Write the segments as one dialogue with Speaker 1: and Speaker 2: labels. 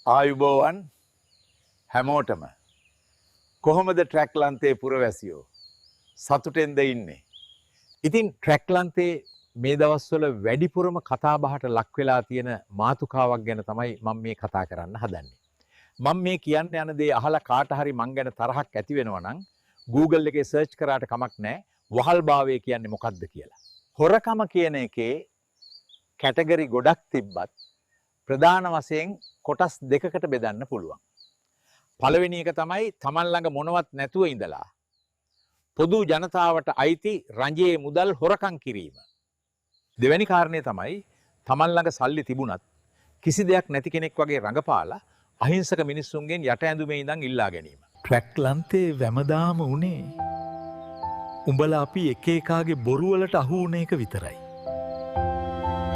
Speaker 1: ආයුබෝවන් හැමෝටම කොහොමද ට්‍රැක්ලන්තේ පුරවැසියෝ සතුටෙන්ද ඉන්නේ. ඉතින් ට්‍රැක්ලන්තේ මේ දවස්වල වැඩිපුරම කතාබහට ලක් වෙලා තියෙන මාතෘකාවක් ගැන තමයි මම මේ කතා කරන්න හදන්නේ. මම මේ කියන්න යන දේ අහලා කාට හරි මං ගැන තරහක් ඇති වෙනවා නම් Google එකේ සර්ච් කරාට කමක් නැහැ වහල්භාවය කියන්නේ මොකක්ද කියලා. හොරකම කියන එකේ කැටගරි ගොඩක් තිබ්බත් ප්‍රධාන වශයෙන් කොටස් දෙකකට බෙදන්න පුළුවන්. පළවෙනි එක තමයි තමන් ළඟ මොනවත් නැතුව ඉඳලා පොදු ජනතාවට අයිති රජයේ මුදල් හොරකම් කිරීම. දෙවැනි කාරණය තමයි තමන් ළඟ සල්ලි තිබුණත් කිසි දෙයක් නැති කෙනෙක් වගේ රඟපාලා අහිංසක මිනිස්සුන්ගෙන් යට ඇඳුමේ ඉඳන් ඉල්ලා ගැනීම.
Speaker 2: ට්‍රැක්ලන්තේ වැමදාම උනේ උඹලා අපි එක එකාගේ බොරු වලට අහු වුණ එක විතරයි.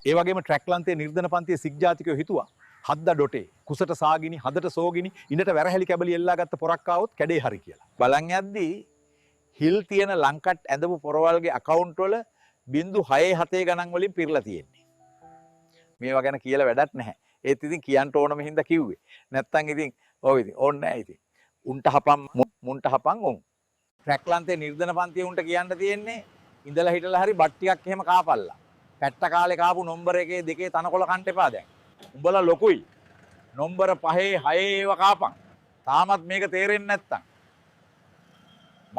Speaker 1: ඒ වගේම ට්‍රැක්ලන්තේ නිර්ධන පන්තියේ සිග්ජාතිකයෝ හිතුවා හද්දා ඩොටේ කුසට සාගිනි හදට සෝගිනි ඉන්නට වැරහැලි කැබලි එල්ලා ගත්ත පොරක් ආවොත් කැඩේ හරි කියලා. බලන් යද්දී හිල් තියෙන ලංකට් ඇඳපු පොරවල්ගේ account වල 0.67 ගණන් වලින් පිරලා තියෙන්නේ. මේවා ගැන කියලා වැඩක් නැහැ. ඒත් ඉතින් කියන්න ඕනම හින්දා කිව්වේ. නැත්තම් ඉතින් ඔව් ඉතින් ඕනේ නැහැ ඉතින්. උන්ට හපම් මුන්ට හපම් උන්. ට්‍රැක්ලන්තේ නිර්ධන පන්තිය උන්ට කියන්න තියෙන්නේ ඉඳලා හිටලා හරි බත් ටිකක් එහෙම කාපල්ලා. පැට්ට කාලේ කාපු නම්බර 1 2 තනකොළ කන්න එපා දැන්. උඹලා ලොකුයි. නම්බර 5 6 ඒවා කාපන්. තාමත් මේක තේරෙන්නේ නැත්තම්